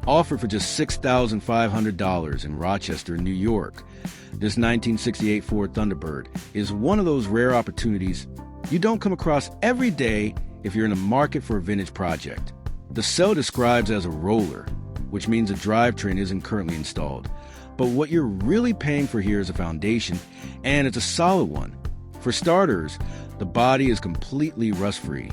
Offered for just $6,500 in Rochester, New York. This 1968 Ford Thunderbird is one of those rare opportunities you don't come across every day if you're in the market for a vintage project. The seller describes as a roller, which means a drivetrain isn't currently installed. But what you're really paying for here is a foundation, and it's a solid one. For starters, the body is completely rust-free.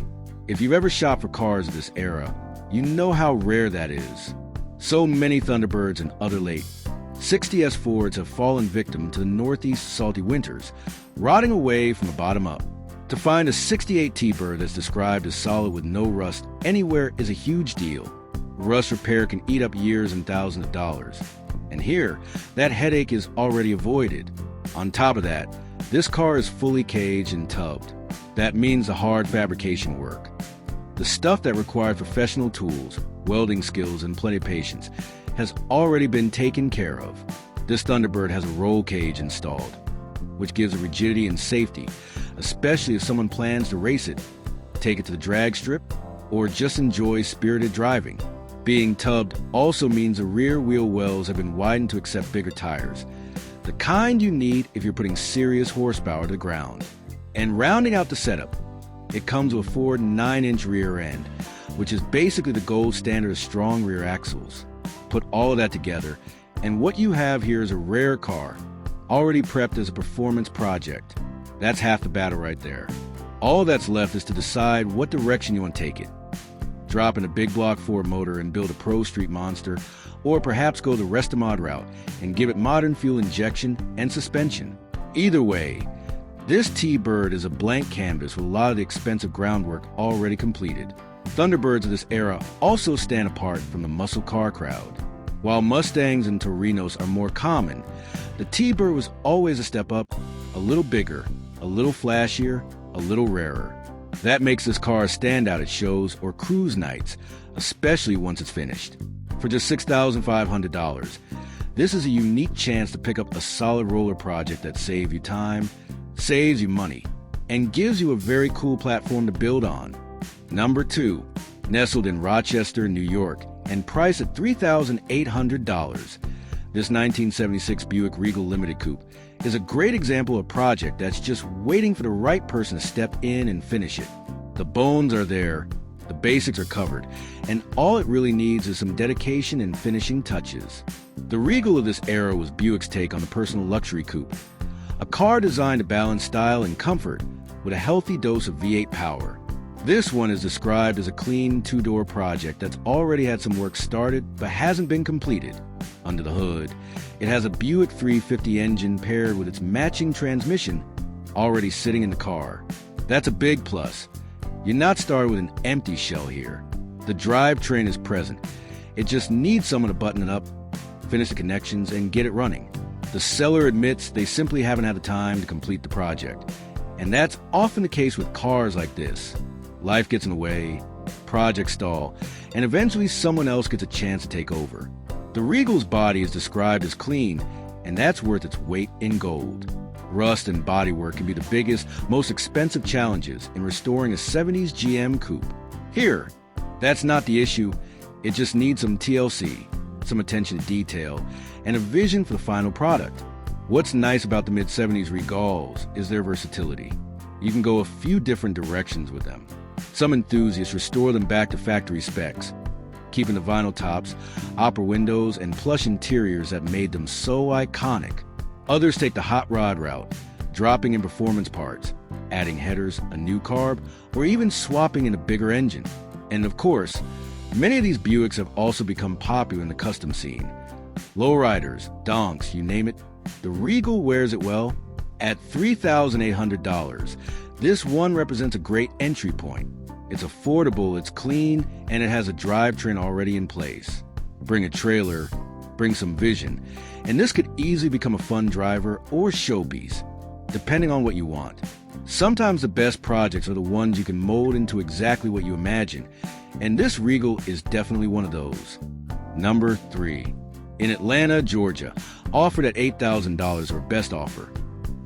If you've ever shopped for cars of this era, you know how rare that is. So many Thunderbirds and other late 60s Fords have fallen victim to the Northeast salty winters, rotting away from the bottom up. To find a 68 T-Bird that's described as solid with no rust anywhere is a huge deal. Rust repair can eat up years and thousands of dollars. And here, that headache is already avoided. On top of that, this car is fully caged and tubbed. That means the hard fabrication work. The stuff that required professional tools, welding skills, and plenty of patience has already been taken care of. This Thunderbird has a roll cage installed, which gives it rigidity and safety, especially if someone plans to race it, take it to the drag strip, or just enjoy spirited driving. Being tubbed also means the rear wheel wells have been widened to accept bigger tires, the kind you need if you're putting serious horsepower to the ground. And rounding out the setup, it comes with a Ford 9-inch rear end, which is basically the gold standard of strong rear axles. Put all of that together, and what you have here is a rare car, already prepped as a performance project. That's half the battle right there. All that's left is to decide what direction you want to take it. Drop in a big block Ford motor and build a Pro Street monster, or perhaps go the rest-of-mod route and give it modern fuel injection and suspension. Either way, this T-Bird is a blank canvas with a lot of the expensive groundwork already completed. Thunderbirds of this era also stand apart from the muscle car crowd. While Mustangs and Torinos are more common, the T-Bird was always a step up, a little bigger, a little flashier, a little rarer. That makes this car stand out at shows or cruise nights, especially once it's finished. For just $6,500, this is a unique chance to pick up a solid roller project that saves you time, saves you money, and gives you a very cool platform to build on. Number 2, nestled in Rochester, New York, and priced at $3,800. This 1976 Buick Regal Limited Coupe is a great example of a project that's just waiting for the right person to step in and finish it. The bones are there, the basics are covered, and all it really needs is some dedication and finishing touches. The Regal of this era was Buick's take on the personal luxury coupe, a car designed to balance style and comfort with a healthy dose of V8 power. This one is described as a clean two-door project that's already had some work started but hasn't been completed. Under the hood, it has a Buick 350 engine paired with its matching transmission already sitting in the car. That's a big plus. You're not started with an empty shell here. The drivetrain is present. It just needs someone to button it up, finish the connections, and get it running. The seller admits they simply haven't had the time to complete the project. And that's often the case with cars like this. Life gets in the way, projects stall, and eventually someone else gets a chance to take over. The Regal's body is described as clean, and that's worth its weight in gold. Rust and bodywork can be the biggest, most expensive challenges in restoring a 70s GM coupe. Here, that's not the issue. It just needs some TLC, some attention to detail, and a vision for the final product. What's nice about the mid-70s Regals is their versatility. You can go a few different directions with them. Some enthusiasts restore them back to factory specs, keeping the vinyl tops, opera windows, and plush interiors that made them so iconic. Others take the hot rod route, dropping in performance parts, adding headers, a new carb, or even swapping in a bigger engine. And of course, many of these Buicks have also become popular in the custom scene. Lowriders, donks, you name it, the Regal wears it well. At $3,800, this one represents a great entry point. It's affordable, it's clean, and it has a drivetrain already in place. Bring a trailer, bring some vision, and this could easily become a fun driver or showpiece, depending on what you want. Sometimes the best projects are the ones you can mold into exactly what you imagine, and this Regal is definitely one of those. Number 3. In Atlanta, Georgia, offered at $8,000 or best offer,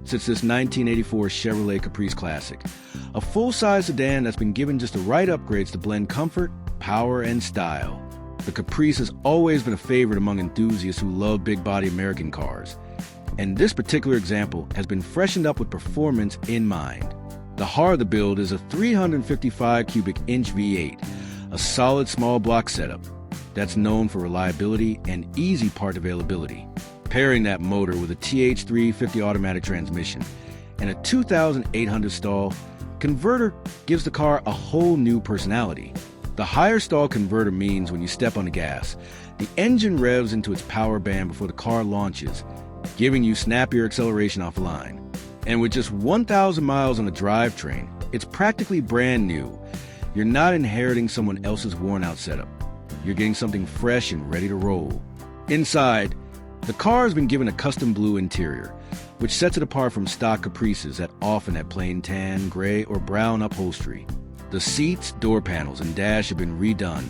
sits this 1984 Chevrolet Caprice Classic, a full-size sedan that's been given just the right upgrades to blend comfort, power, and style. The Caprice has always been a favorite among enthusiasts who love big-body American cars. And this particular example has been freshened up with performance in mind. The heart of the build is a 355 cubic inch V8, a solid small block setup that's known for reliability and easy part availability. Pairing that motor with a TH350 automatic transmission and a 2,800 stall converter gives the car a whole new personality. The higher stall converter means when you step on the gas, the engine revs into its power band before the car launches, giving you snappier acceleration off the line. And with just 1,000 miles on the drivetrain, it's practically brand new. You're not inheriting someone else's worn-out setup. You're getting something fresh and ready to roll. Inside, the car has been given a custom blue interior, which sets it apart from stock Caprices that often have plain tan, gray, or brown upholstery. The seats, door panels, and dash have been redone,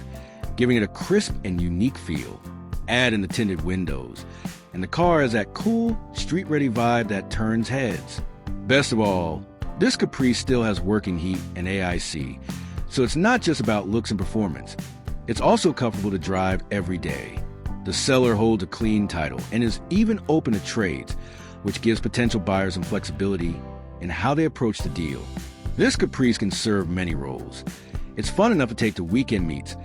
giving it a crisp and unique feel. Add in the tinted windows, and the car has that cool, street-ready vibe that turns heads. Best of all, this Caprice still has working heat and AIC, so it's not just about looks and performance. It's also comfortable to drive every day. The seller holds a clean title and is even open to trades, which gives potential buyers some flexibility in how they approach the deal. This Caprice can serve many roles. It's fun enough to take to weekend meets,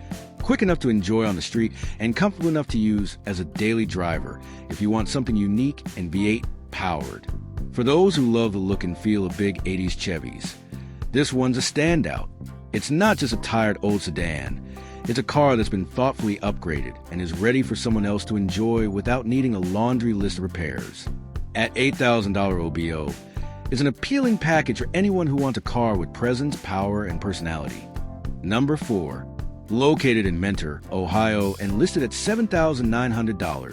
quick enough to enjoy on the street, and comfortable enough to use as a daily driver if you want something unique and V8 powered. For those who love the look and feel of big 80s Chevys, this one's a standout. It's not just a tired old sedan. It's a car that's been thoughtfully upgraded and is ready for someone else to enjoy without needing a laundry list of repairs. At $8,000 OBO, it's an appealing package for anyone who wants a car with presence, power, and personality. Number 4. Located in Mentor, Ohio, and listed at $7,900,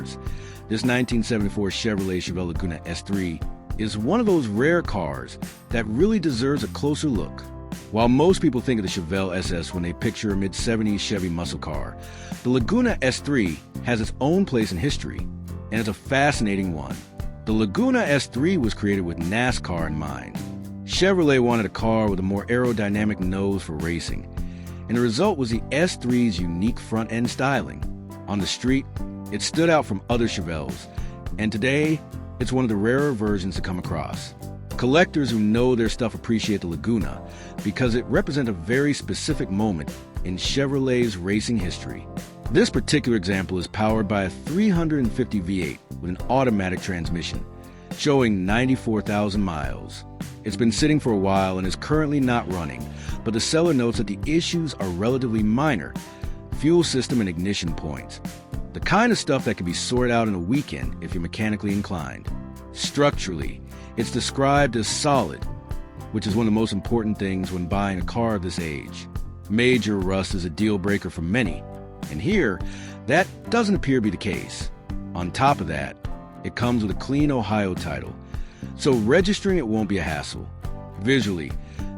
this 1974 Chevrolet Chevelle Laguna S3 is one of those rare cars that really deserves a closer look. While most people think of the Chevelle SS when they picture a mid-70s Chevy muscle car, the Laguna S3 has its own place in history, and it's a fascinating one. The Laguna S3 was created with NASCAR in mind. Chevrolet wanted a car with a more aerodynamic nose for racing, and the result was the S3's unique front-end styling. On the street, it stood out from other Chevelles, and today, it's one of the rarer versions to come across. Collectors who know their stuff appreciate the Laguna because it represents a very specific moment in Chevrolet's racing history. This particular example is powered by a 350 V8 with an automatic transmission, showing 94,000 miles. It's been sitting for a while and is currently not running, but the seller notes that the issues are relatively minor: fuel system and ignition points. The kind of stuff that can be sorted out in a weekend if you're mechanically inclined. Structurally, it's described as solid, which is one of the most important things when buying a car of this age. Major rust is a deal breaker for many, and here, that doesn't appear to be the case. On top of that, it comes with a clean Ohio title, so registering it won't be a hassle. Visually,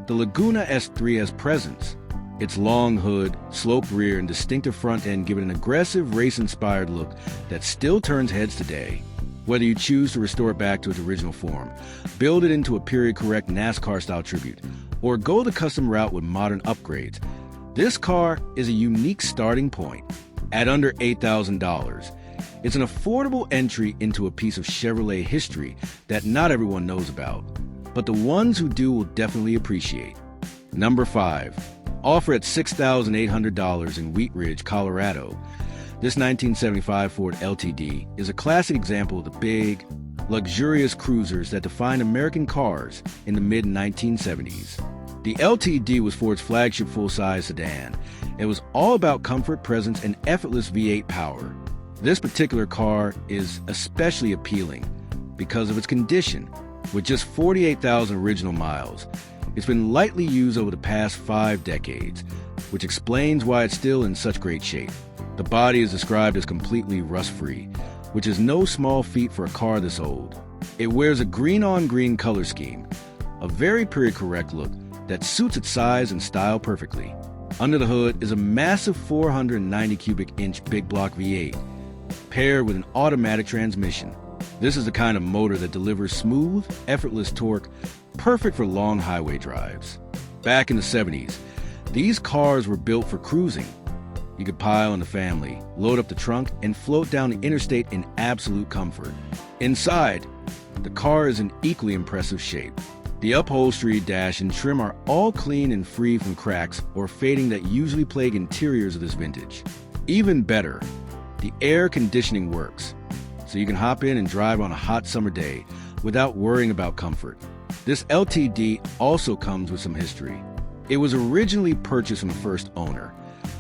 the Laguna S3 has presence. Its long hood, sloped rear, and distinctive front end give it an aggressive, race-inspired look that still turns heads today. Whether you choose to restore it back to its original form, build it into a period-correct NASCAR-style tribute, or go the custom route with modern upgrades, this car is a unique starting point. At under $8,000, it's an affordable entry into a piece of Chevrolet history that not everyone knows about, but the ones who do will definitely appreciate. Number 5. Offered at $6,800 in Wheat Ridge, Colorado, this 1975 Ford LTD is a classic example of the big, luxurious cruisers that defined American cars in the mid-1970s. The LTD was Ford's flagship full-size sedan. It was all about comfort, presence, and effortless V8 power. This particular car is especially appealing because of its condition. With just 48,000 original miles, it's been lightly used over the past 5 decades, which explains why it's still in such great shape. The body is described as completely rust-free, which is no small feat for a car this old. It wears a green-on-green color scheme, a very period-correct look that suits its size and style perfectly. Under the hood is a massive 490 cubic inch big block V8, paired with an automatic transmission. This is the kind of motor that delivers smooth, effortless torque, perfect for long highway drives. Back in the 70s, these cars were built for cruising. You could pile on the family, load up the trunk, and float down the interstate in absolute comfort. Inside, the car is in equally impressive shape. The upholstery, dash, and trim are all clean and free from cracks or fading that usually plague interiors of this vintage. Even better, the air conditioning works, so you can hop in and drive on a hot summer day without worrying about comfort. This LTD also comes with some history. It was originally purchased from the first owner,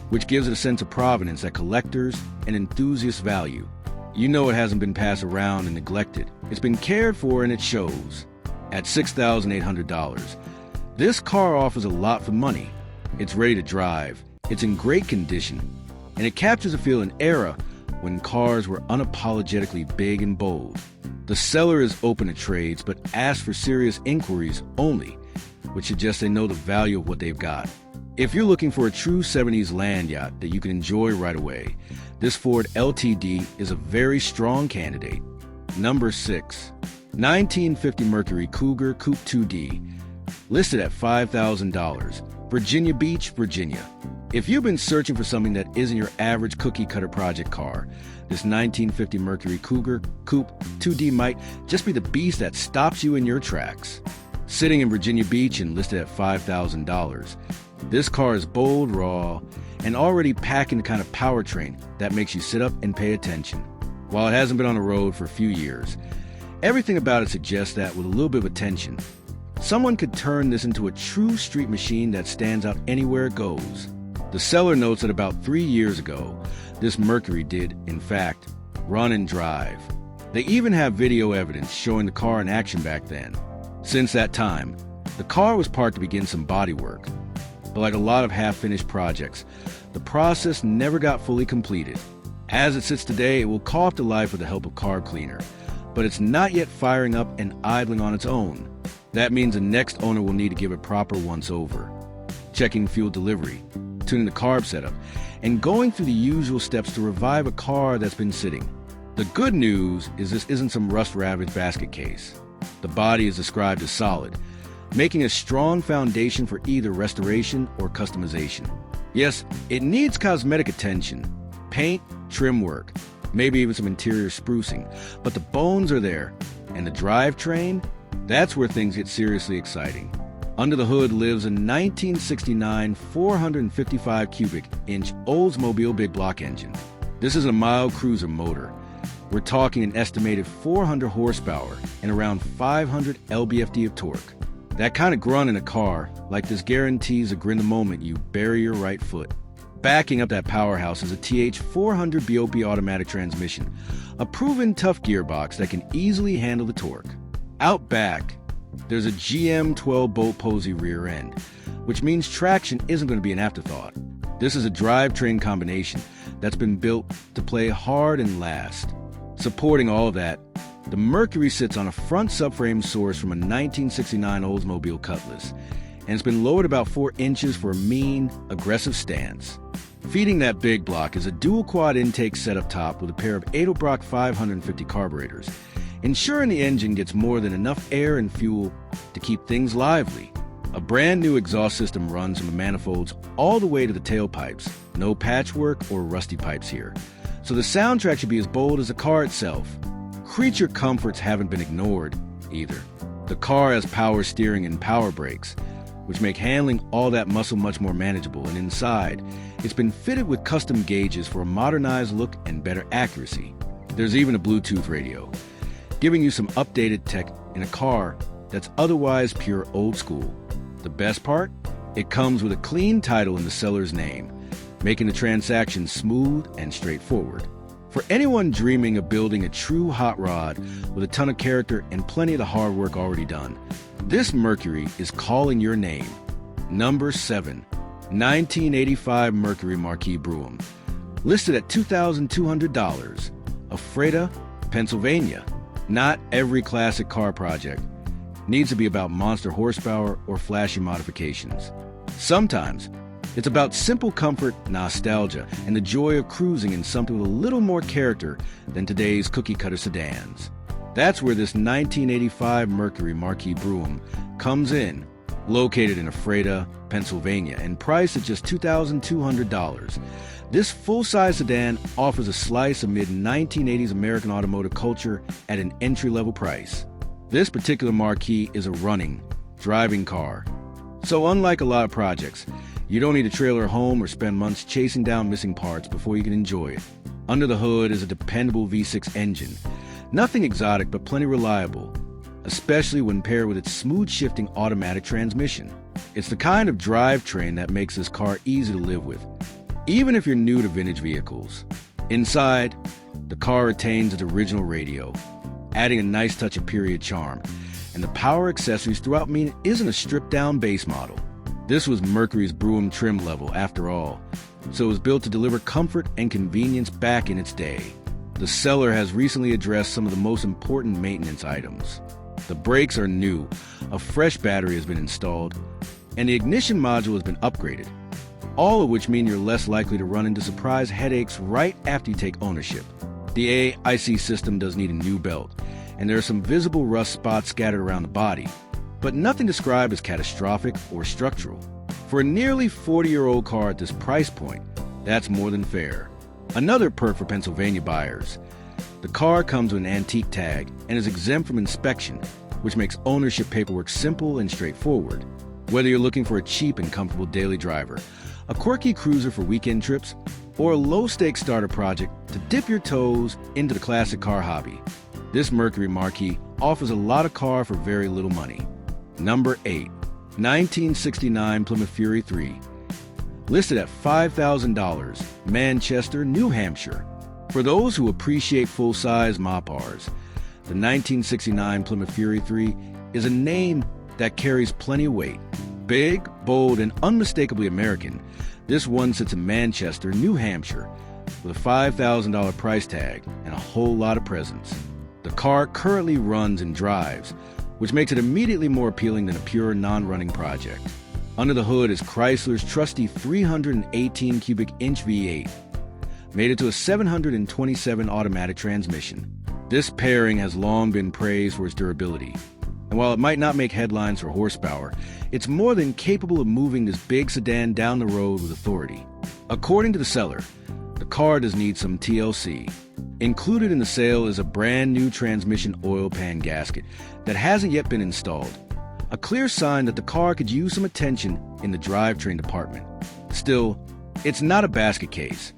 which gives it a sense of provenance that collectors and enthusiasts value. You know it hasn't been passed around and neglected. It's been cared for, and it shows. At $6,800, this car offers a lot for money. It's ready to drive, it's in great condition, and it captures a feel and era when cars were unapologetically big and bold. The seller is open to trades, but asks for serious inquiries only, which suggests they know the value of what they've got. If you're looking for a true 70s land yacht that you can enjoy right away, this Ford LTD is a very strong candidate. Number 6. 1950 Mercury Cougar Coupe 2D, listed at $5,000, Virginia Beach, Virginia. If you've been searching for something that isn't your average cookie-cutter project car, this 1950 Mercury Cougar Coupe 2D might just be the beast that stops you in your tracks. Sitting in Virginia Beach and listed at $5,000, this car is bold, raw, and already packing the kind of powertrain that makes you sit up and pay attention. While it hasn't been on the road for a few years, everything about it suggests that with a little bit of attention, someone could turn this into a true street machine that stands out anywhere it goes. The seller notes that about 3 years ago, this Mercury did, in fact, run and drive. They even have video evidence showing the car in action back then. Since that time, the car was parked to begin some body work. But like a lot of half-finished projects, the process never got fully completed. As it sits today, it will call off to life with the help of carb cleaner, but it's not yet firing up and idling on its own. That means the next owner will need to give it proper once-over, checking fuel delivery, tuning the carb setup, and going through the usual steps to revive a car that's been sitting. The good news is this isn't some rust-ravaged basket case. The body is described as solid, making a strong foundation for either restoration or customization. Yes, it needs cosmetic attention, paint, trim work, maybe even some interior sprucing, but the bones are there, and the drivetrain, that's where things get seriously exciting. Under the hood lives a 1969 455 cubic inch Oldsmobile big block engine. This is a mild cruiser motor. We're talking an estimated 400 horsepower and around 500 lb-ft of torque. That kind of grunt in a car like this guarantees a grin the moment you bury your right foot. Backing up that powerhouse is a TH400 BOP automatic transmission, a proven tough gearbox that can easily handle the torque. Out back, there's a GM 12-bolt Posey rear end, which means traction isn't going to be an afterthought. This is a drivetrain combination that's been built to play hard and last. Supporting all of that, the Mercury sits on a front subframe sourced from a 1969 Oldsmobile Cutlass, and it's been lowered about 4 inches for a mean, aggressive stance. Feeding that big block is a dual quad intake set up top with a pair of Edelbrock 550 carburetors, ensuring the engine gets more than enough air and fuel to keep things lively. A brand new exhaust system runs from the manifolds all the way to the tailpipes. No patchwork or rusty pipes here. So the soundtrack should be as bold as the car itself. Creature comforts haven't been ignored either. The car has power steering and power brakes, which make handling all that muscle much more manageable, and inside, it's been fitted with custom gauges for a modernized look and better accuracy. There's even a Bluetooth radio, giving you some updated tech in a car that's otherwise pure old school. The best part? It comes with a clean title in the seller's name, making the transaction smooth and straightforward. For anyone dreaming of building a true hot rod with a ton of character and plenty of the hard work already done, this Mercury is calling your name. Number 7. 1985 Mercury Marquis Brougham, listed at $2,200, Ephrata, Pennsylvania. Not every classic car project needs to be about monster horsepower or flashy modifications. Sometimes it's about simple comfort, nostalgia, and the joy of cruising in something with a little more character than today's cookie-cutter sedans. That's where this 1985 Mercury Marquis Brougham comes in, located in Ephrata, Pennsylvania, and priced at just $2,200. This full-size sedan offers a slice of mid-1980s American automotive culture at an entry-level price. This particular marquis is a running, driving car. So unlike a lot of projects, you don't need a trailer home or spend months chasing down missing parts before you can enjoy it. Under the hood is a dependable V6 engine. Nothing exotic, but plenty reliable, especially when paired with its smooth-shifting automatic transmission. It's the kind of drivetrain that makes this car easy to live with, even if you're new to vintage vehicles. Inside, the car retains its original radio, adding a nice touch of period charm, and the power accessories throughout mean it isn't a stripped-down base model. This was Mercury's Brougham trim level, after all, so it was built to deliver comfort and convenience back in its day. The seller has recently addressed some of the most important maintenance items. The brakes are new, a fresh battery has been installed, and the ignition module has been upgraded, all of which mean you're less likely to run into surprise headaches right after you take ownership. The AIC system does need a new belt, and there are some visible rust spots scattered around the body, but nothing described as catastrophic or structural. For a nearly 40-year-old car at this price point, that's more than fair. Another perk for Pennsylvania buyers: the car comes with an antique tag and is exempt from inspection, which makes ownership paperwork simple and straightforward. Whether you're looking for a cheap and comfortable daily driver, a quirky cruiser for weekend trips, or a low-stakes starter project to dip your toes into the classic car hobby, this Mercury Marquis offers a lot of car for very little money. Number 8. 1969 Plymouth Fury 3. Listed at $5,000, Manchester, New Hampshire. For those who appreciate full-size Mopars, the 1969 Plymouth Fury 3 is a name that carries plenty of weight. Big, bold, and unmistakably American, this one sits in Manchester, New Hampshire, with a $5,000 price tag and a whole lot of presence. The car currently runs and drives, which makes it immediately more appealing than a pure non-running project. Under the hood is Chrysler's trusty 318 cubic inch V8, mated to a 727 automatic transmission. This pairing has long been praised for its durability, and while it might not make headlines for horsepower, it's more than capable of moving this big sedan down the road with authority. According to the seller, the car does need some TLC. Included in the sale is a brand new transmission oil pan gasket that hasn't yet been installed, a clear sign that the car could use some attention in the drivetrain department. Still, it's not a basket case.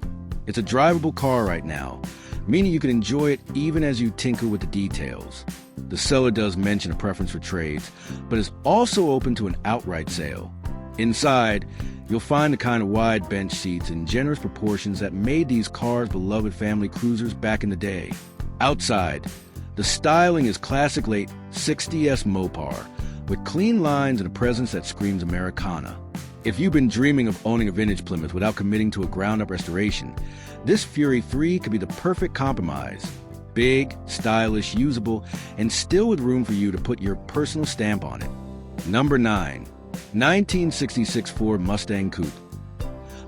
It's a drivable car right now, meaning you can enjoy it even as you tinker with the details. The seller does mention a preference for trades, but is also open to an outright sale. Inside, you'll find the kind of wide bench seats in generous proportions that made these cars beloved family cruisers back in the day. Outside, the styling is classic late 60s Mopar, with clean lines and a presence that screams Americana. If you've been dreaming of owning a vintage Plymouth without committing to a ground-up restoration, this Fury 3 could be the perfect compromise. Big, stylish, usable, and still with room for you to put your personal stamp on it. Number 9. 1966 Ford Mustang Coupe.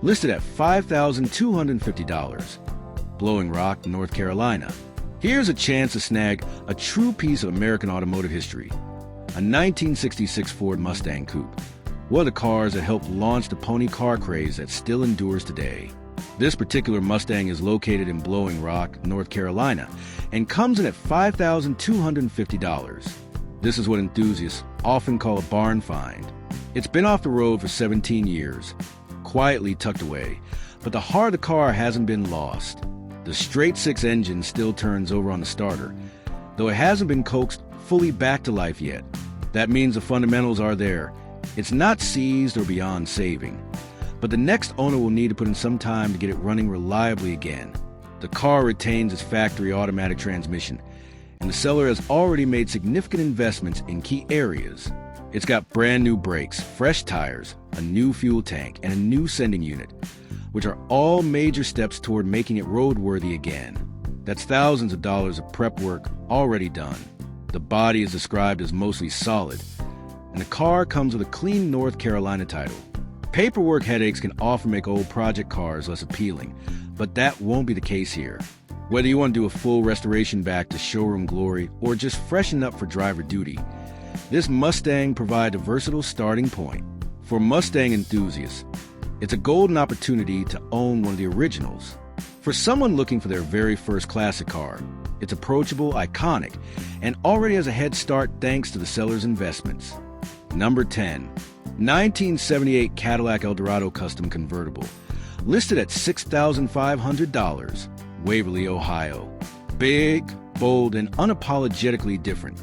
Listed at $5,250. Blowing Rock, North Carolina. Here's a chance to snag a true piece of American automotive history. A 1966 Ford Mustang Coupe. One of the cars that helped launch the pony car craze that still endures today. This particular Mustang is located in Blowing Rock, North Carolina, and comes in at $5,250. This is what enthusiasts often call a barn find. It's been off the road for 17 years, quietly tucked away, but the heart of the car hasn't been lost. The straight-six engine still turns over on the starter, though it hasn't been coaxed fully back to life yet. That means the fundamentals are there. It's not seized or beyond saving, but the next owner will need to put in some time to get it running reliably again. The car retains its factory automatic transmission, and the seller has already made significant investments in key areas. It's got brand new brakes, fresh tires, a new fuel tank, and a new sending unit, which are all major steps toward making it roadworthy again. That's thousands of dollars of prep work already done. The body is described as mostly solid, and the car comes with a clean North Carolina title. Paperwork headaches can often make old project cars less appealing, but that won't be the case here. Whether you want to do a full restoration back to showroom glory or just freshen up for driver duty, this Mustang provides a versatile starting point. For Mustang enthusiasts, It's a golden opportunity to own one of the originals. For someone looking for their very first classic car, it's approachable, iconic, and already has a head start thanks to the seller's investments. Number 10. 1978 Cadillac Eldorado Custom Convertible. Listed at $6,500, Waverly, Ohio. Big, bold, and unapologetically different.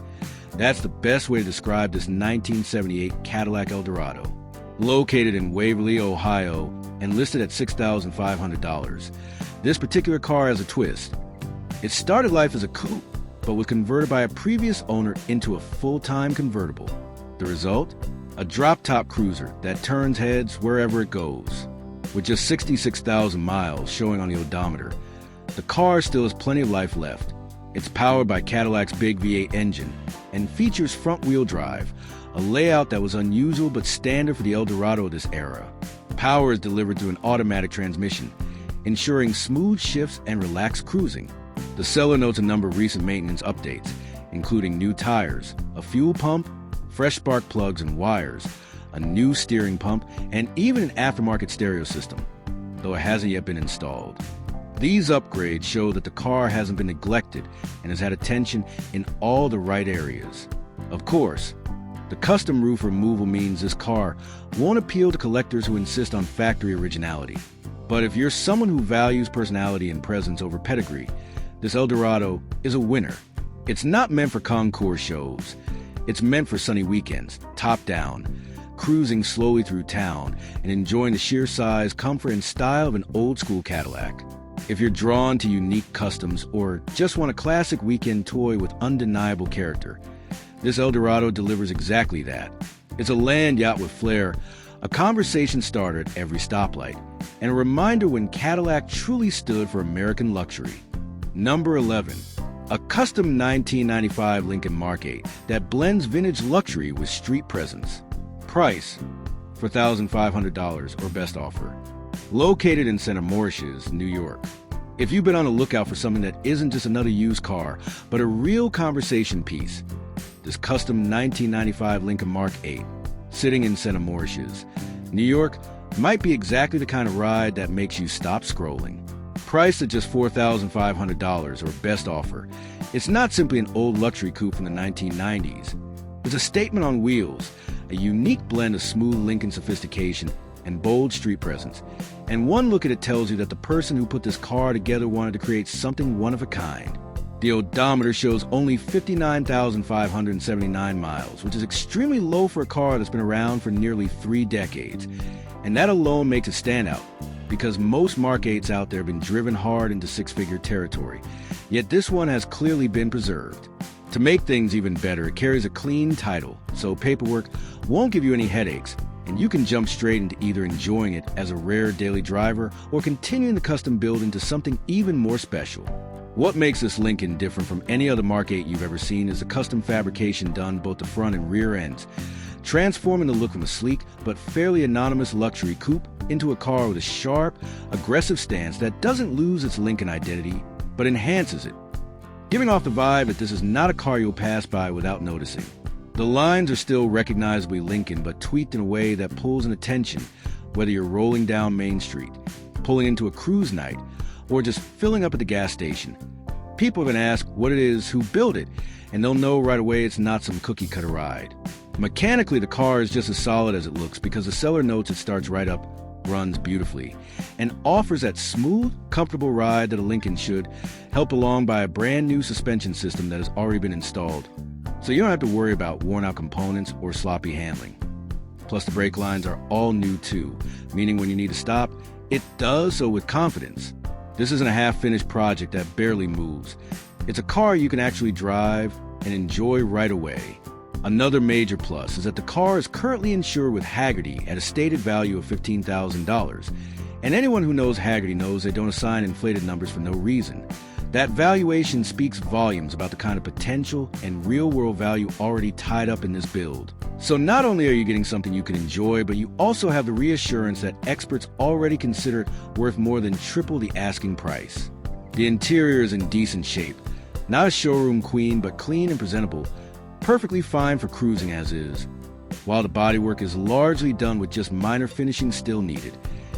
That's the best way to describe this 1978 Cadillac Eldorado. Located in Waverly, Ohio, and listed at $6,500. This particular car has a twist. It started life as a coupe, but was converted by a previous owner into a full-time convertible. The result? A drop-top cruiser that turns heads wherever it goes. With just 66,000 miles showing on the odometer, the car still has plenty of life left. It's powered by Cadillac's big V8 engine and features front-wheel drive, a layout that was unusual but standard for the Eldorado of this era. Power is delivered through an automatic transmission, ensuring smooth shifts and relaxed cruising. The seller notes a number of recent maintenance updates, including new tires, a fuel pump, fresh spark plugs and wires, a new steering pump, and even an aftermarket stereo system, though it hasn't yet been installed. These upgrades show that the car hasn't been neglected and has had attention in all the right areas. Of course, the custom roof removal means this car won't appeal to collectors who insist on factory originality. But if you're someone who values personality and presence over pedigree, this Eldorado is a winner. It's not meant for concours shows. It's meant for sunny weekends, top down, cruising slowly through town and enjoying the sheer size, comfort, and style of an old-school Cadillac. If you're drawn to unique customs or just want a classic weekend toy with undeniable character, this Eldorado delivers exactly that. It's a land yacht with flair, a conversation starter at every stoplight, and a reminder when Cadillac truly stood for American luxury. Number 11. A custom 1995 Lincoln Mark 8 that blends vintage luxury with street presence. Price, $4,500 or best offer. Located in Center Mauritius, New York. If you've been on the lookout for something that isn't just another used car, but a real conversation piece, this custom 1995 Lincoln Mark 8, sitting in Center Mauritius, New York, might be exactly the kind of ride that makes you stop scrolling. Priced at just $4,500 or best offer, it's not simply an old luxury coupe from the 1990s. It's a statement on wheels, a unique blend of smooth Lincoln sophistication and bold street presence. And one look at it tells you that the person who put this car together wanted to create something one of a kind. The odometer shows only 59,579 miles, which is extremely low for a car that's been around for nearly 3 decades. And that alone makes it stand out, because most Mark 8s out there have been driven hard into six-figure territory. Yet this one has clearly been preserved. To make things even better, it carries a clean title, so paperwork won't give you any headaches, and you can jump straight into either enjoying it as a rare daily driver or continuing the custom build into something even more special. What makes this Lincoln different from any other Mark 8 you've ever seen is the custom fabrication done both the front and rear ends, transforming the look from a sleek but fairly anonymous luxury coupe into a car with a sharp, aggressive stance that doesn't lose its Lincoln identity, but enhances it, giving off the vibe that this is not a car you'll pass by without noticing. The lines are still recognizably Lincoln, but tweaked in a way that pulls in attention, whether you're rolling down Main Street, pulling into a cruise night, or just filling up at the gas station. People are going to ask what it is, who built it, and they'll know right away it's not some cookie-cutter ride. Mechanically, the car is just as solid as it looks because the seller notes it starts right up, runs beautifully, and offers that smooth, comfortable ride that a Lincoln should, helped along by a brand new suspension system that has already been installed. So you don't have to worry about worn-out components or sloppy handling. Plus, the brake lines are all new too, meaning when you need to stop, it does so with confidence. This isn't a half-finished project that barely moves. It's a car you can actually drive and enjoy right away. Another major plus is that the car is currently insured with Hagerty at a stated value of $15,000. And anyone who knows Hagerty knows they don't assign inflated numbers for no reason. That valuation speaks volumes about the kind of potential and real-world value already tied up in this build. So not only are you getting something you can enjoy, but you also have the reassurance that experts already consider it worth more than triple the asking price. The interior is in decent shape. Not a showroom queen, but clean and presentable. Perfectly fine for cruising as is. While the bodywork is largely done with just minor finishing still needed,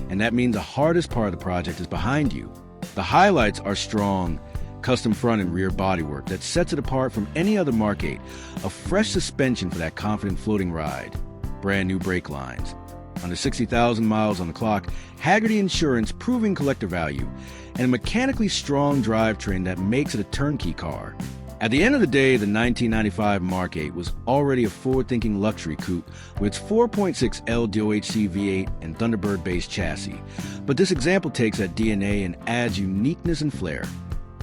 and that means the hardest part of the project is behind you. The highlights are strong, custom front and rear bodywork that sets it apart from any other Mark 8, a fresh suspension for that confident floating ride, brand new brake lines, under 60,000 miles on the clock, Hagerty Insurance proving collector value, and a mechanically strong drivetrain that makes it a turnkey car. At the end of the day, the 1995 Mark 8 was already a forward-thinking luxury coupe with its 4.6L DOHC V8 and Thunderbird-based chassis. But this example takes that DNA and adds uniqueness and flair,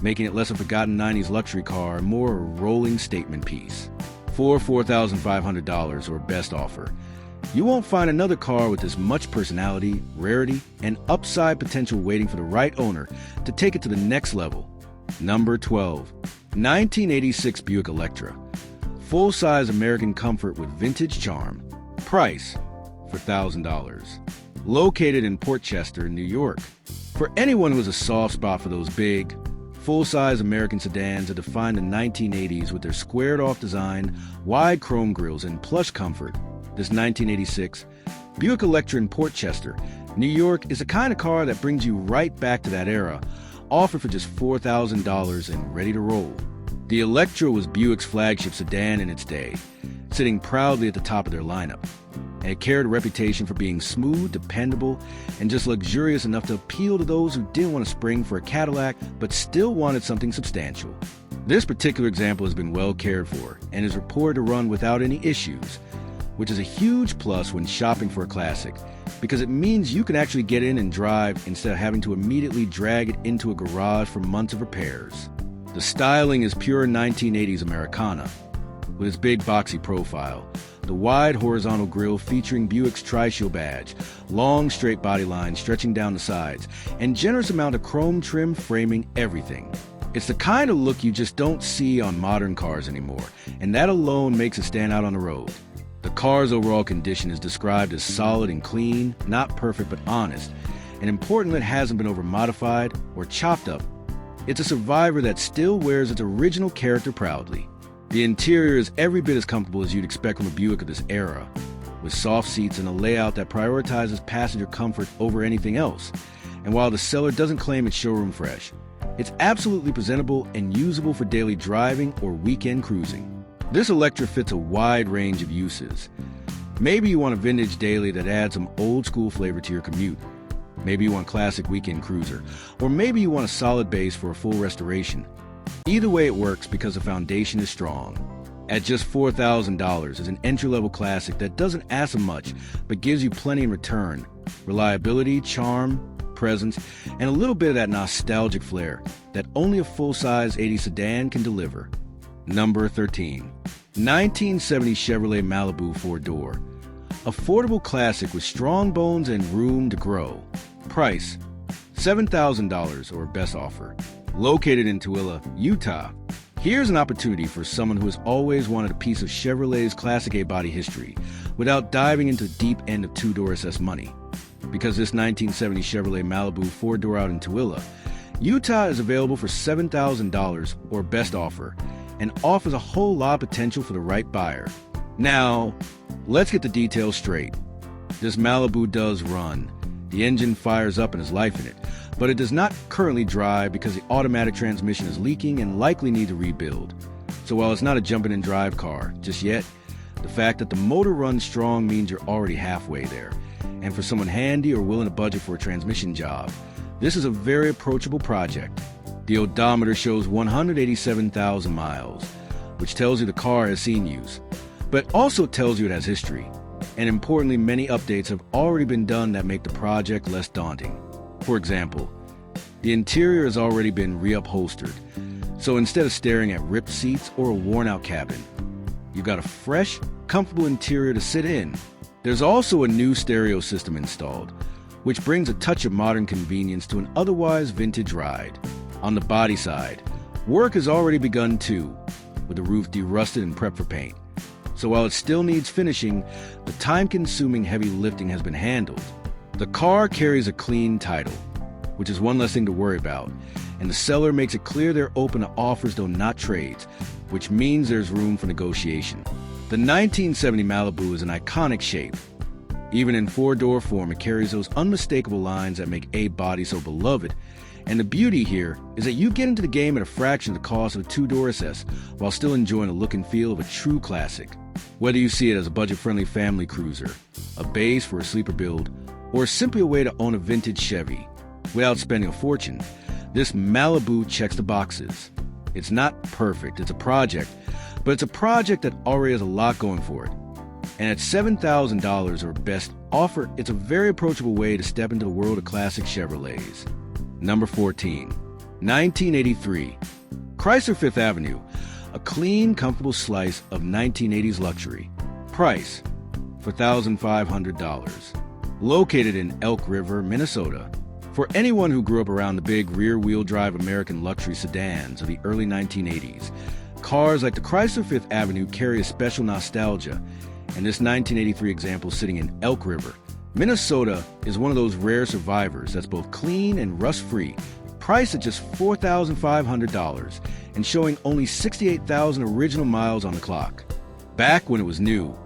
making it less a forgotten 90s luxury car and more a rolling statement piece. For $4,500 or best offer, you won't find another car with this much personality, rarity, and upside potential waiting for the right owner to take it to the next level. Number 12. 1986 Buick Electra. Full-size American comfort with vintage charm. Price for $1,000. Located in Portchester, New York. For anyone who has a soft spot for those big, full-size American sedans that defined the 1980s with their squared-off design, wide chrome grilles, and plush comfort, this 1986 Buick Electra in Portchester, New York is the kind of car that brings you right back to that era, offered for just $4,000 and ready to roll. The Electra was Buick's flagship sedan in its day, sitting proudly at the top of their lineup, and it carried a reputation for being smooth, dependable, and just luxurious enough to appeal to those who didn't want to spring for a Cadillac but still wanted something substantial. This particular example has been well cared for and is reported to run without any issues, which is a huge plus when shopping for a classic, because it means you can actually get in and drive instead of having to immediately drag it into a garage for months of repairs. The styling is pure 1980s Americana, with its big boxy profile, the wide horizontal grille featuring Buick's Tri-Shield badge, long straight body lines stretching down the sides, and generous amount of chrome trim framing everything. It's the kind of look you just don't see on modern cars anymore, and that alone makes it stand out on the road. The car's overall condition is described as solid and clean, not perfect but honest, and importantly it hasn't been over-modified or chopped up. It's a survivor that still wears its original character proudly. The interior is every bit as comfortable as you'd expect from a Buick of this era, with soft seats and a layout that prioritizes passenger comfort over anything else. And while the seller doesn't claim it's showroom fresh, it's absolutely presentable and usable for daily driving or weekend cruising. This Electra fits a wide range of uses. Maybe you want a vintage daily that adds some old school flavor to your commute. Maybe you want classic weekend cruiser. Or maybe you want a solid base for a full restoration. Either way it works because the foundation is strong. At just $4,000 is an entry-level classic that doesn't ask much but gives you plenty in return. Reliability, charm, presence, and a little bit of that nostalgic flair that only a full-size 80s sedan can deliver. Number 13. 1970 Chevrolet Malibu 4-door. Affordable classic with strong bones and room to grow. Price $7,000 or best offer. Located in Tooele, Utah. Here's an opportunity for someone who has always wanted a piece of Chevrolet's classic A-body history without diving into the deep end of two-door SS money. Because this 1970 Chevrolet Malibu 4-door out in Tooele, Utah is available for $7,000 or best offer, and offers a whole lot of potential for the right buyer. Now, let's get the details straight. This Malibu does run. The engine fires up and has life in it, but it does not currently drive because the automatic transmission is leaking and likely needs a rebuild. So while it's not a jump in and drive car just yet, the fact that the motor runs strong means you're already halfway there. And for someone handy or willing to budget for a transmission job, this is a very approachable project. The odometer shows 187,000 miles, which tells you the car has seen use, but also tells you it has history. And importantly, many updates have already been done that make the project less daunting. For example, the interior has already been reupholstered, so instead of staring at ripped seats or a worn-out cabin, you've got a fresh, comfortable interior to sit in. There's also a new stereo system installed, which brings a touch of modern convenience to an otherwise vintage ride. On the body side, work has already begun too, with the roof derusted and prepped for paint. So while it still needs finishing, the time-consuming heavy lifting has been handled. The car carries a clean title, which is one less thing to worry about, and the seller makes it clear they're open to offers though not trades, which means there's room for negotiation. The 1970 Malibu is an iconic shape. Even in four-door form, it carries those unmistakable lines that make a body so beloved. And the beauty here is that you get into the game at a fraction of the cost of a two-door SS while still enjoying the look and feel of a true classic. Whether you see it as a budget-friendly family cruiser, a base for a sleeper build, or simply a way to own a vintage Chevy without spending a fortune, this Malibu checks the boxes. It's not perfect, it's a project, but it's a project that already has a lot going for it. And at $7,000 or best offer, it's a very approachable way to step into the world of classic Chevrolets. Number 14. 1983. Chrysler Fifth Avenue. A clean, comfortable slice of 1980s luxury. Price, $4,500. Located in Elk River, Minnesota. For anyone who grew up around the big rear-wheel drive American luxury sedans of the early 1980s, cars like the Chrysler Fifth Avenue carry a special nostalgia, and this 1983 example sitting in Elk River, Minnesota is one of those rare survivors that's both clean and rust-free, priced at just $4,500 and showing only 68,000 original miles on the clock. Back when it was new,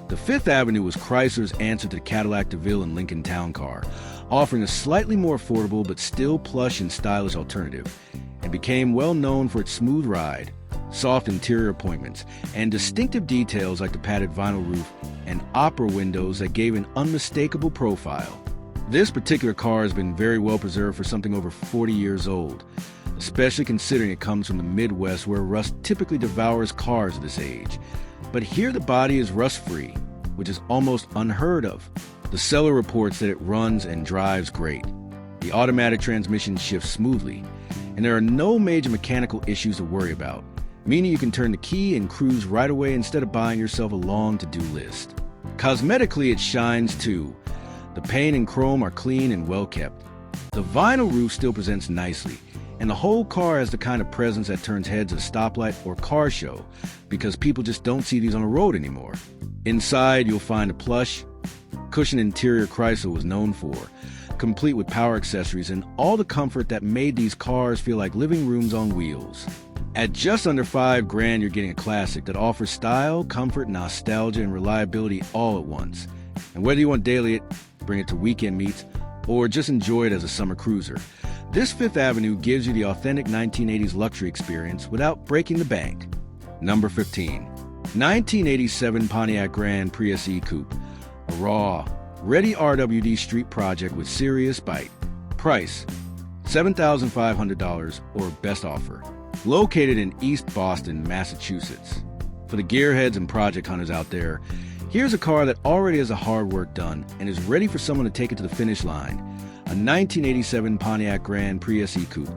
the Fifth Avenue was Chrysler's answer to the Cadillac DeVille and Lincoln Town Car, offering a slightly more affordable but still plush and stylish alternative, and became well known for its smooth ride, soft interior appointments, and distinctive details like the padded vinyl roof and opera windows that gave an unmistakable profile. This particular car has been very well preserved for something over 40 years old, especially considering it comes from the Midwest where rust typically devours cars of this age. But here the body is rust-free, which is almost unheard of. The seller reports that it runs and drives great. The automatic transmission shifts smoothly, and there are no major mechanical issues to worry about, meaning you can turn the key and cruise right away instead of buying yourself a long to-do list. Cosmetically, it shines too. The paint and chrome are clean and well kept. The vinyl roof still presents nicely, and the whole car has the kind of presence that turns heads at a stoplight or car show, because people just don't see these on the road anymore. Inside, you'll find a plush, cushioned interior Chrysler was known for, complete with power accessories and all the comfort that made these cars feel like living rooms on wheels. At just under $5,000, you're getting a classic that offers style, comfort, nostalgia, and reliability all at once. And whether you want to daily it, bring it to weekend meets, or just enjoy it as a summer cruiser, this Fifth Avenue gives you the authentic 1980s luxury experience without breaking the bank. Number 15. 1987 Pontiac Grand Prix SE Coupe. A raw, ready RWD street project with serious bite. Price, $7,500 or best offer. Located in East Boston, Massachusetts. For the gearheads and project hunters out there, here's a car that already has the hard work done and is ready for someone to take it to the finish line. A 1987 Pontiac Grand Prix SE Coupe,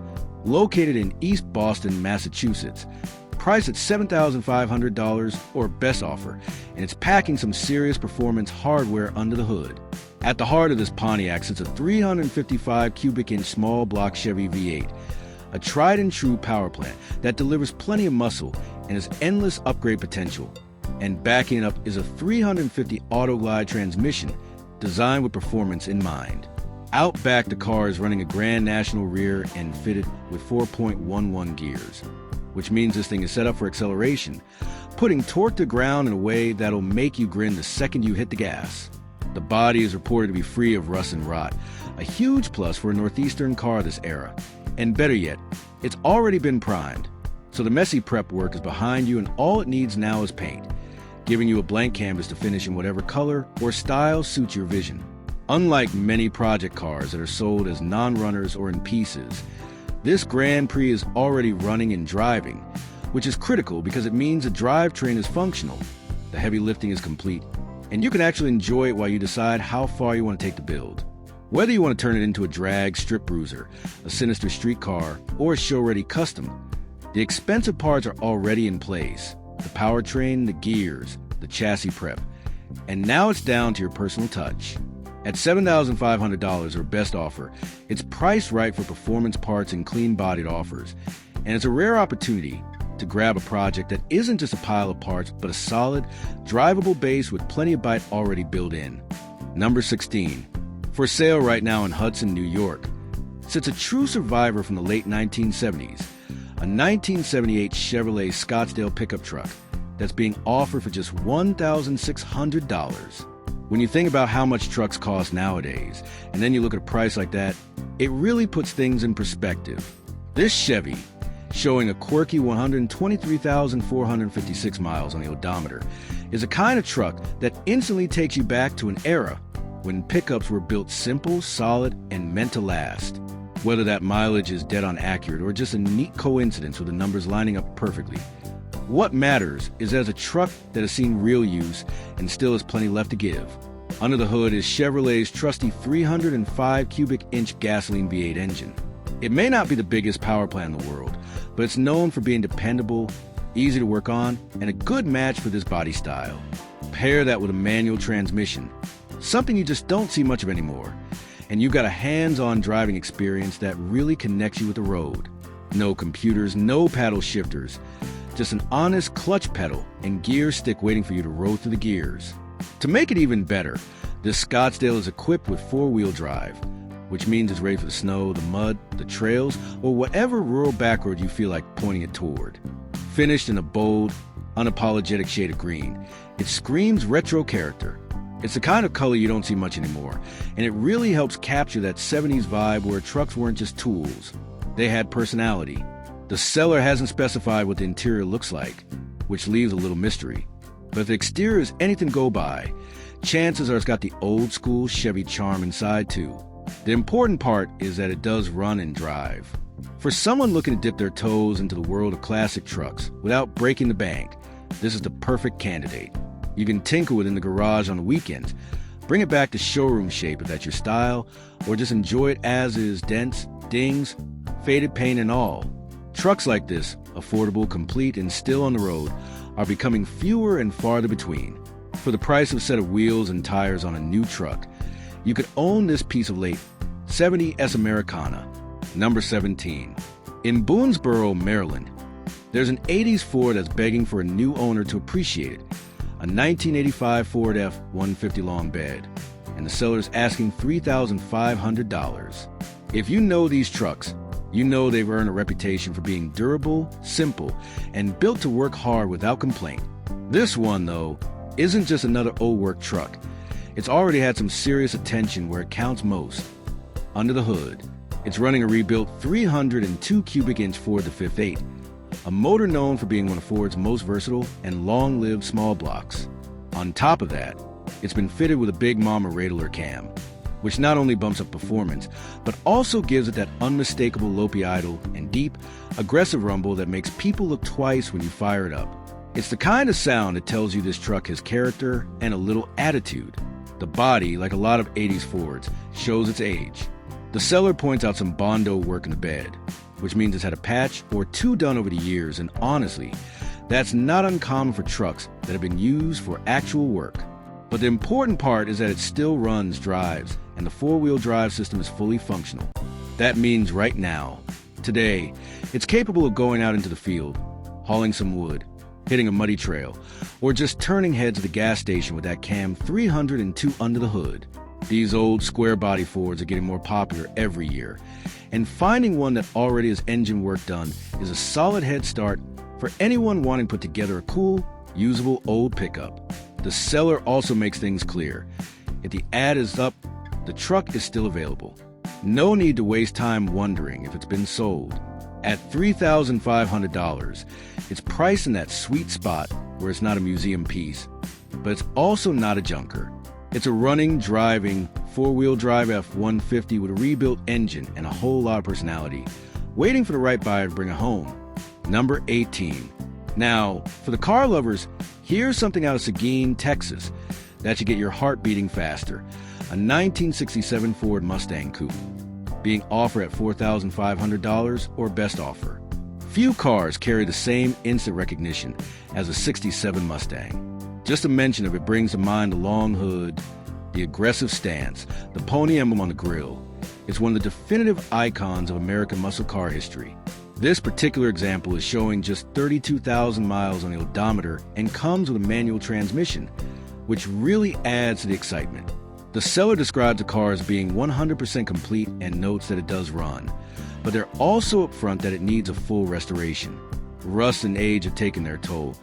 located in East Boston, Massachusetts. Priced at $7,500 or best offer, and it's packing some serious performance hardware under the hood. At the heart of this Pontiac sits a 355 cubic inch small block Chevy V8, a tried and true power plant that delivers plenty of muscle and has endless upgrade potential. And backing it up is a 350 auto glide transmission designed with performance in mind. Out back, the car is running a Grand National rear and fitted with 4.11 gears, which means this thing is set up for acceleration, putting torque to ground in a way that'll make you grin the second you hit the gas. The body is reported to be free of rust and rot, a huge plus for a Northeastern car this era. And better yet, it's already been primed, so the messy prep work is behind you and all it needs now is paint, giving you a blank canvas to finish in whatever color or style suits your vision. Unlike many project cars that are sold as non-runners or in pieces, this Grand Prix is already running and driving, which is critical because it means the drivetrain is functional, the heavy lifting is complete, and you can actually enjoy it while you decide how far you want to take the build. Whether you want to turn it into a drag strip bruiser, a sinister street car, or a show-ready custom, the expensive parts are already in place. The powertrain, the gears, the chassis prep. And now it's down to your personal touch. At $7,500 or best offer, it's priced right for performance parts and clean-bodied offers. And it's a rare opportunity to grab a project that isn't just a pile of parts, but a solid, drivable base with plenty of bite already built in. Number 16. For sale right now in Hudson, New York, sits a true survivor from the late 1970s, a 1978 Chevrolet Scottsdale pickup truck that's being offered for just $1,600. When you think about how much trucks cost nowadays, and then you look at a price like that, it really puts things in perspective. This Chevy, showing a quirky 123,456 miles on the odometer, is a kind of truck that instantly takes you back to an era when pickups were built simple, solid, and meant to last. Whether that mileage is dead-on accurate or just a neat coincidence with the numbers lining up perfectly, what matters is that it's a truck that has seen real use and still has plenty left to give. Under the hood is Chevrolet's trusty 305 cubic inch gasoline V8 engine. It may not be the biggest power plant in the world, but it's known for being dependable, easy to work on, and a good match for this body style. Pair that with a manual transmission, something you just don't see much of anymore, and you've got a hands-on driving experience that really connects you with the road. No computers, no paddle shifters, just an honest clutch pedal and gear stick waiting for you to roll through the gears. To make it even better, this Scottsdale is equipped with four-wheel drive, which means it's ready for the snow, the mud, the trails, or whatever rural backroad you feel like pointing it toward. Finished in a bold, unapologetic shade of green, it screams retro character. It's the kind of color you don't see much anymore, and it really helps capture that 70s vibe where trucks weren't just tools. They had personality. The seller hasn't specified what the interior looks like, which leaves a little mystery. But if the exterior is anything to go by, chances are it's got the old-school Chevy charm inside too. The important part is that it does run and drive. For someone looking to dip their toes into the world of classic trucks without breaking the bank, this is the perfect candidate. You can tinker with it in the garage on the weekends, bring it back to showroom shape if that's your style, or just enjoy it as is, dents, dings, faded paint and all. Trucks like this, affordable, complete, and still on the road, are becoming fewer and farther between. For the price of a set of wheels and tires on a new truck, you could own this piece of late 70 S Americana, number 17. In Boonesboro, Maryland, there's an 80s Ford that's begging for a new owner to appreciate it, a 1985 Ford F-150 long bed, and the seller's asking $3,500. If you know these trucks, you know they've earned a reputation for being durable, simple, and built to work hard without complaint. This one, though, isn't just another old work truck. It's already had some serious attention where it counts most. Under the hood, it's running a rebuilt 302 cubic inch Ford the 5.8, a motor known for being one of Ford's most versatile and long-lived small blocks. On top of that, it's been fitted with a Big Mama radiator cam, which not only bumps up performance, but also gives it that unmistakable lopey idle and deep, aggressive rumble that makes people look twice when you fire it up. It's the kind of sound that tells you this truck has character and a little attitude. The body, like a lot of 80s Fords, shows its age. The seller points out some Bondo work in the bed, which means it's had a patch or two done over the years, and honestly, that's not uncommon for trucks that have been used for actual work. But the important part is that it still runs, drives, and the four-wheel drive system is fully functional. That means right now, today, it's capable of going out into the field, hauling some wood, hitting a muddy trail, or just turning heads at the gas station with that cam 302 under the hood. These old square-body Fords are getting more popular every year, and finding one that already has engine work done is a solid head start for anyone wanting to put together a cool, usable old pickup. The seller also makes things clear. If the ad is up, the truck is still available. No need to waste time wondering if it's been sold. At $3,500, it's priced in that sweet spot where it's not a museum piece, but it's also not a junker. It's a running, driving, four-wheel drive F-150 with a rebuilt engine and a whole lot of personality, waiting for the right buyer to bring it home. Number 18. Now, for the car lovers, here's something out of Seguin, Texas, that should get your heart beating faster. A 1967 Ford Mustang Coupe, being offered at $4,500 or best offer. Few cars carry the same instant recognition as a '67 Mustang. Just a mention of it brings to mind the long hood, the aggressive stance, the pony emblem on the grille. It's one of the definitive icons of American muscle car history. This particular example is showing just 32,000 miles on the odometer and comes with a manual transmission, which really adds to the excitement. The seller describes the car as being 100% complete and notes that it does run, but they're also upfront that it needs a full restoration. Rust and age have taken their toll,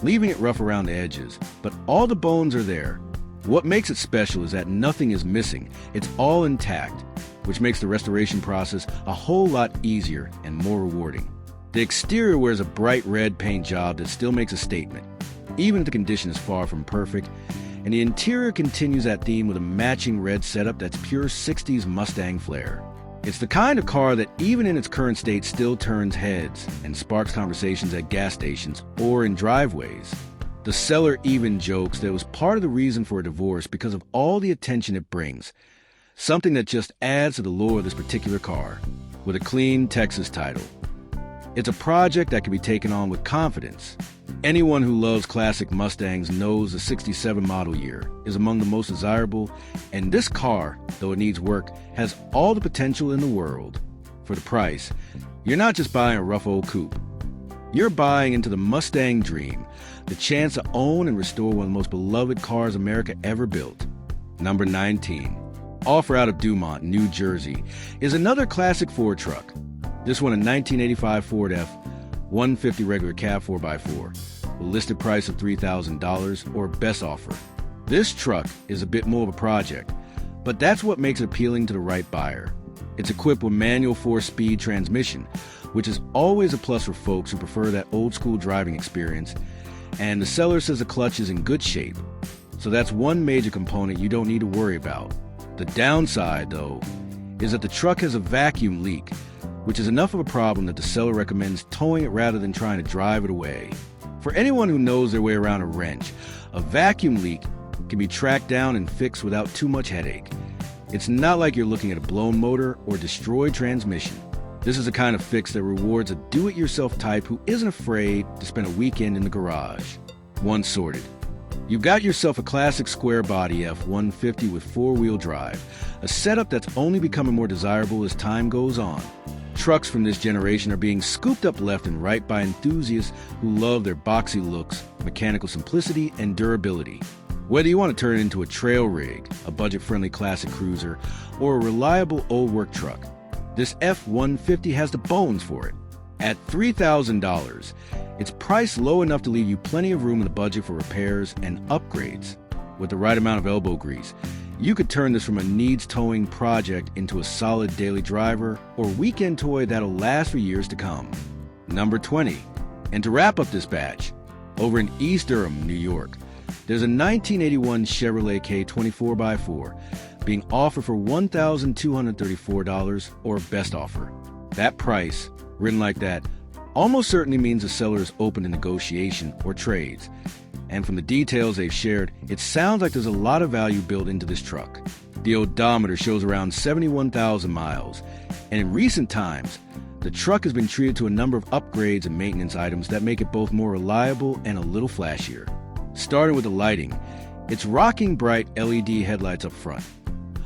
leaving it rough around the edges, but all the bones are there. What makes it special is that nothing is missing. It's all intact, which makes the restoration process a whole lot easier and more rewarding. The exterior wears a bright red paint job that still makes a statement, even if the condition is far from perfect, and the interior continues that theme with a matching red setup that's pure 60s Mustang flair. It's the kind of car that even in its current state still turns heads and sparks conversations at gas stations or in driveways. The seller even jokes that it was part of the reason for a divorce because of all the attention it brings, something that just adds to the lure of this particular car, with a clean Texas title. It's a project that can be taken on with confidence. Anyone who loves classic Mustangs knows the 67 model year is among the most desirable, and this car, though it needs work, has all the potential in the world. For the price, you're not just buying a rough old coupe. You're buying into the Mustang dream, the chance to own and restore one of the most beloved cars America ever built. Number 19. Offer out of Dumont, New Jersey, is another classic Ford truck. This one a 1985 Ford F-150 regular cab 4x4, with a listed price of $3,000 or best offer. This truck is a bit more of a project, but that's what makes it appealing to the right buyer. It's equipped with manual 4-speed transmission, which is always a plus for folks who prefer that old-school driving experience, and the seller says the clutch is in good shape, so that's one major component you don't need to worry about. The downside, though, is that the truck has a vacuum leak, which is enough of a problem that the seller recommends towing it rather than trying to drive it away. For anyone who knows their way around a wrench, a vacuum leak can be tracked down and fixed without too much headache. It's not like you're looking at a blown motor or destroyed transmission. This is the kind of fix that rewards a do-it-yourself type who isn't afraid to spend a weekend in the garage. Once sorted, you've got yourself a classic square body F-150 with 4-wheel drive, a setup that's only becoming more desirable as time goes on. Trucks from this generation are being scooped up left and right by enthusiasts who love their boxy looks, mechanical simplicity, and durability. Whether you want to turn it into a trail rig, a budget-friendly classic cruiser, or a reliable old work truck, this F-150 has the bones for it. At $3,000, it's priced low enough to leave you plenty of room in the budget for repairs and upgrades. With the right amount of elbow grease, you could turn this from a needs-towing project into a solid daily driver or weekend toy that'll last for years to come. Number 20. And to wrap up this batch, over in East Durham, New York, there's a 1981 Chevrolet K24x4 being offered for $1,234 or best offer. That price, written like that, almost certainly means the seller is open to negotiation or trades. And from the details they've shared, it sounds like there's a lot of value built into this truck. The odometer shows around 71,000 miles, and in recent times, the truck has been treated to a number of upgrades and maintenance items that make it both more reliable and a little flashier. Starting with the lighting, it's rocking bright LED headlights up front,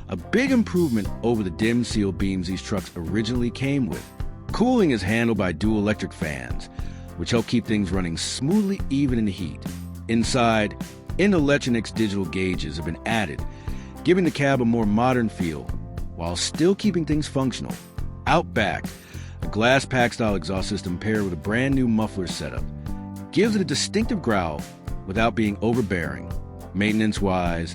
a big improvement over the dim seal beams these trucks originally came with. Cooling is handled by dual electric fans, which help keep things running smoothly even in the heat. Inside, Electronic's digital gauges have been added, giving the cab a more modern feel, while still keeping things functional. Out back, a glass pack style exhaust system paired with a brand new muffler setup gives it a distinctive growl without being overbearing. Maintenance-wise,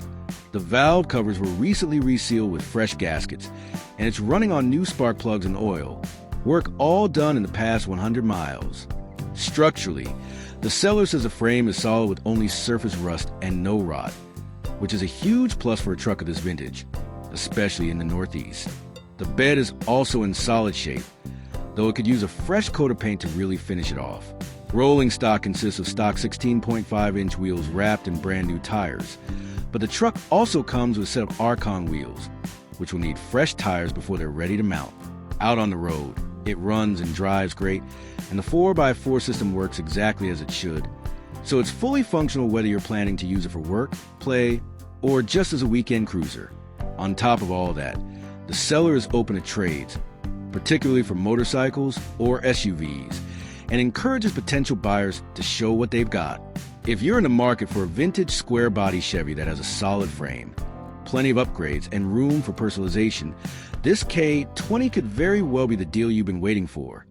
the valve covers were recently resealed with fresh gaskets, and it's running on new spark plugs and oil, work all done in the past 100 miles. Structurally, the seller says the frame is solid with only surface rust and no rot, which is a huge plus for a truck of this vintage, especially in the Northeast. The bed is also in solid shape, though it could use a fresh coat of paint to really finish it off. Rolling stock consists of stock 16.5-inch wheels wrapped in brand new tires, but the truck also comes with a set of Archon wheels, which will need fresh tires before they're ready to mount. Out on the road, it runs and drives great, and the 4x4 system works exactly as it should, so it's fully functional whether you're planning to use it for work, play, or just as a weekend cruiser. On top of all that, the seller is open to trades, particularly for motorcycles or SUVs, and encourages potential buyers to show what they've got. If you're in the market for a vintage square-body Chevy that has a solid frame, plenty of upgrades, and room for personalization, this K20 could very well be the deal you've been waiting for.